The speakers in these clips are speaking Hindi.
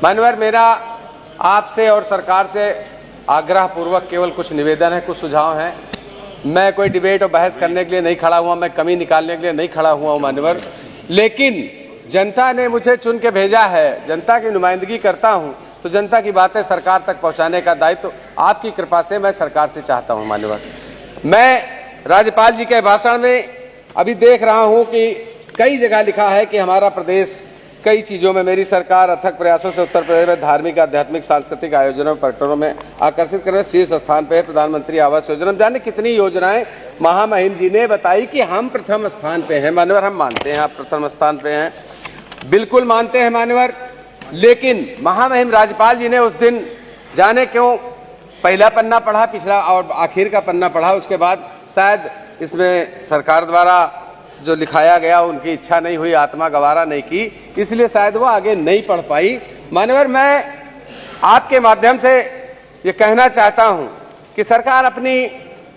मान्यवर, मेरा आपसे और सरकार से आग्रह पूर्वक केवल कुछ निवेदन है, कुछ सुझाव हैं। मैं कोई डिबेट और बहस करने के लिए नहीं खड़ा हुआ, मैं कमी निकालने के लिए नहीं खड़ा हुआ हूं मान्यवर, लेकिन जनता ने मुझे चुन के भेजा है, जनता की नुमाइंदगी करता हूं, तो जनता की बातें सरकार तक पहुंचाने का दायित्व आपकी कृपा से मैं सरकार से चाहता हूं मान्यवर। मैं राज्यपाल जी के भाषण में अभी देख रहा हूं कि कई जगह लिखा है कि हमारा प्रदेश कई चीजों में, मेरी सरकार अथक प्रयासों से उत्तर प्रदेश में धार्मिक, आध्यात्मिक, सांस्कृतिक आयोजनों, पर्यटनों में आकर्षित करने शीर्ष स्थान पे है। प्रधानमंत्री आवास योजना, जाने कितनी योजनाएं महामहिम जी ने बताई कि हम प्रथम स्थान पे हैं मान्यवर। हम मानते हैं आप प्रथम स्थान पे हैं, बिल्कुल मानते हैं मान्यवर, लेकिन महामहिम राज्यपाल जी ने उस दिन जाने क्यों पहला पन्ना पढ़ा, पिछला और आखिर का पन्ना पढ़ा, उसके बाद शायद इसमें सरकार द्वारा जो लिखाया गया उनकी इच्छा नहीं हुई, आत्मा गवारा नहीं की, इसलिए शायद वो आगे नहीं पढ़ पाई मान्यवर। मैं आपके माध्यम से ये कहना चाहता हूं कि सरकार अपनी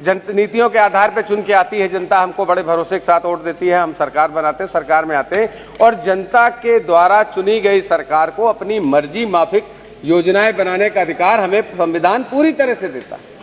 नीतियों के आधार पर चुन के आती है, जनता हमको बड़े भरोसे के साथ वोट देती है, हम सरकार बनाते हैं, सरकार में आते हैं और जनता के द्वारा चुनी गई सरकार को अपनी मर्जी माफिक योजनाएं बनाने का अधिकार हमें संविधान पूरी तरह से देता है।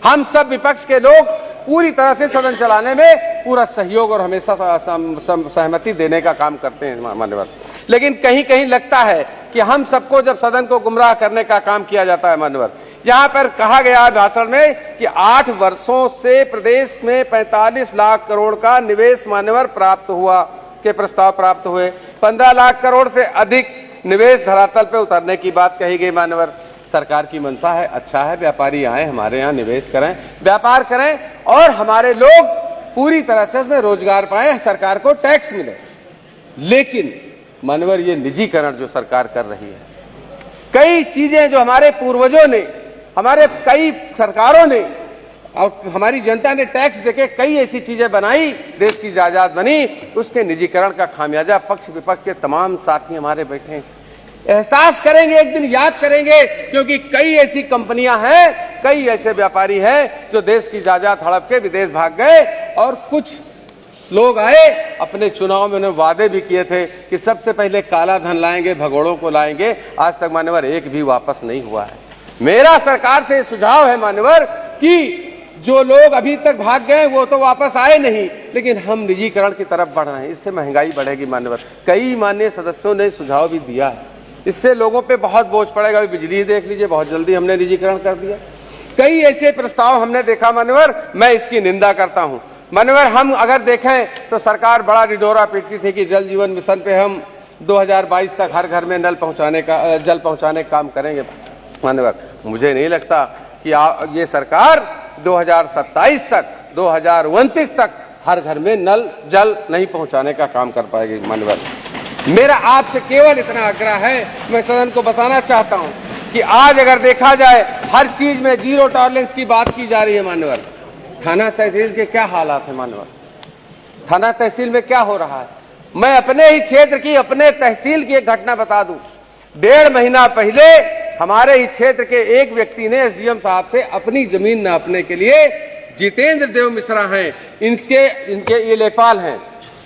हम सब विपक्ष के लोग पूरी तरह से सदन चलाने में पूरा सहयोग और हमेशा सहमति देने का काम करते हैं मान्यवर, लेकिन कहीं कहीं लगता है कि हम सबको जब सदन को गुमराह करने का काम किया जाता है मान्यवर। यहाँ पर कहा गया भाषण में कि 8 वर्षों से प्रदेश में 45 लाख करोड़ का निवेश मान्यवर प्राप्त हुआ, के प्रस्ताव प्राप्त हुए, 15 लाख करोड़ से अधिक निवेश धरातल पे उतरने की बात कही गई मान्यवर। सरकार की मंशा है, अच्छा है, व्यापारी आए हमारे यहाँ निवेश करें, व्यापार करें और हमारे लोग पूरी तरह से उसमें रोजगार पाएं, सरकार को टैक्स मिले। लेकिन मान्यवर, ये निजीकरण जो सरकार कर रही है, कई चीजें जो हमारे पूर्वजों ने, हमारे कई सरकारों ने और हमारी जनता ने टैक्स देके कई ऐसी चीजें बनाई, देश की जायदाद बनी, उसके निजीकरण का खामियाजा पक्ष विपक्ष के तमाम साथी हमारे बैठे हैं, एहसास करेंगे, एक दिन याद करेंगे, क्योंकि कई ऐसी कंपनियां हैं, कई ऐसे व्यापारी हैं जो देश की जायदाद हड़प के विदेश भाग गए और कुछ लोग आए, अपने चुनाव में उन्होंने वादे भी किए थे कि सबसे पहले काला धन लाएंगे, भगोड़ों को लाएंगे, आज तक मान्यवर एक भी वापस नहीं हुआ है। मेरा सरकार से सुझाव है मान्यवर कि जो लोग अभी तक भाग गए वो तो वापस आए नहीं, लेकिन हम निजीकरण की तरफ बढ़ रहे हैं, इससे महंगाई बढ़ेगी मान्यवर। कई माननीय सदस्यों ने सुझाव भी दिया है, इससे लोगों पे बहुत बोझ पड़ेगा। बिजली देख लीजिए, बहुत जल्दी हमने निजीकरण कर दिया। कई ऐसे प्रस्ताव हमने देखा मान्यवर, मैं इसकी निंदा करता हूं मान्यवर। हम अगर देखें तो सरकार बड़ा डिडोरा पीटती थी कि जल जीवन मिशन पे हम 2022 तक हर घर में जल पहुंचाने का काम करेंगे मान्यवर। मुझे नहीं लगता कि ये सरकार 2027 तक, 2029 तक हर घर में नल जल नहीं पहुंचाने का काम कर पाएगी मान्यवर। मेरा आपसे केवल इतना आग्रह है, मैं सदन को बताना चाहता हूं कि आज अगर देखा जाए हर चीज में जीरो टॉलरेंस की बात की जा रही है मान्यवर। थाना तहसील के क्या हालात है मान्यवर, थाना तहसील में क्या हो रहा है। मैं अपने ही क्षेत्र की, अपने तहसील की एक घटना बता दूं। 1.5 महीना पहले हमारे ही क्षेत्र के एक व्यक्ति ने एसडीएम साहब से अपनी जमीन नापने के लिए, जितेंद्र देव मिश्रा हैं, इनके ये लेखपाल हैं,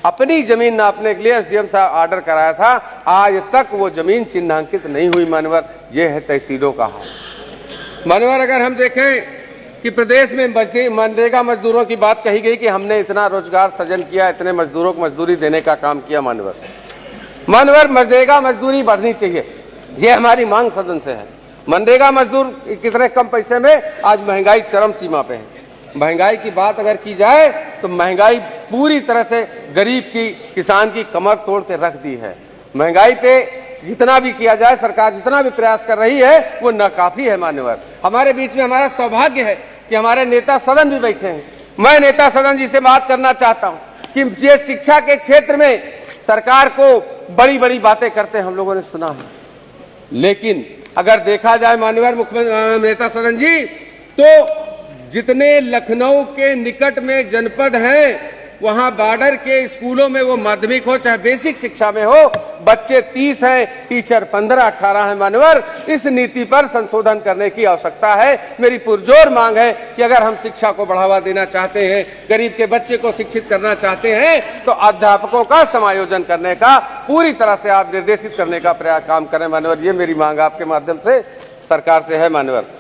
अपनी जमीन नापने के लिए एसडीएम साहब ऑर्डर कराया था, आज तक वो जमीन चिन्हांकित नहीं हुई मान्यवर। ये है तहसीलों का हाल मान्यवर। अगर हम देखें कि प्रदेश में मनरेगा मजदूरों की बात कही गई कि हमने इतना रोजगार सृजन किया, इतने मजदूरों को मजदूरी देने का काम किया मान्यवर। मनरेगा मजदूरी बढ़नी चाहिए, ये हमारी मांग सदन से है। मनरेगा मजदूर कितने कम पैसे में, आज महंगाई चरम सीमा पे है। महंगाई की बात अगर की जाए तो महंगाई पूरी तरह से गरीब की, किसान की कमर तोड़ के रख दी है। महंगाई पे जितना भी किया जाए, सरकार जितना भी प्रयास कर रही है वो नाकाफी है मान्यवर। हमारे बीच में हमारा सौभाग्य है कि हमारे नेता सदन भी बैठे हैं। मैं नेता सदन जी से बात करना चाहता हूं कि ये शिक्षा के क्षेत्र में सरकार को बड़ी बड़ी बातें करते हम लोगों ने सुना है, लेकिन अगर देखा जाए माननीय मुख्यमंत्री नेता सदन जी, तो जितने लखनऊ के निकट में जनपद हैं वहां बॉर्डर के स्कूलों में, वो माध्यमिक हो चाहे बेसिक शिक्षा में हो, बच्चे 30 हैं, टीचर 15-18 हैं। मान्यवर, इस नीति पर संशोधन करने की आवश्यकता है। मेरी पुरजोर मांग है कि अगर हम शिक्षा को बढ़ावा देना चाहते हैं, गरीब के बच्चे को शिक्षित करना चाहते हैं, तो अध्यापकों का समायोजन करने का पूरी तरह से आप निर्देशित करने का प्रयास काम करें। मान्यवर, ये मेरी मांग आपके माध्यम से सरकार से है। मान्यवर।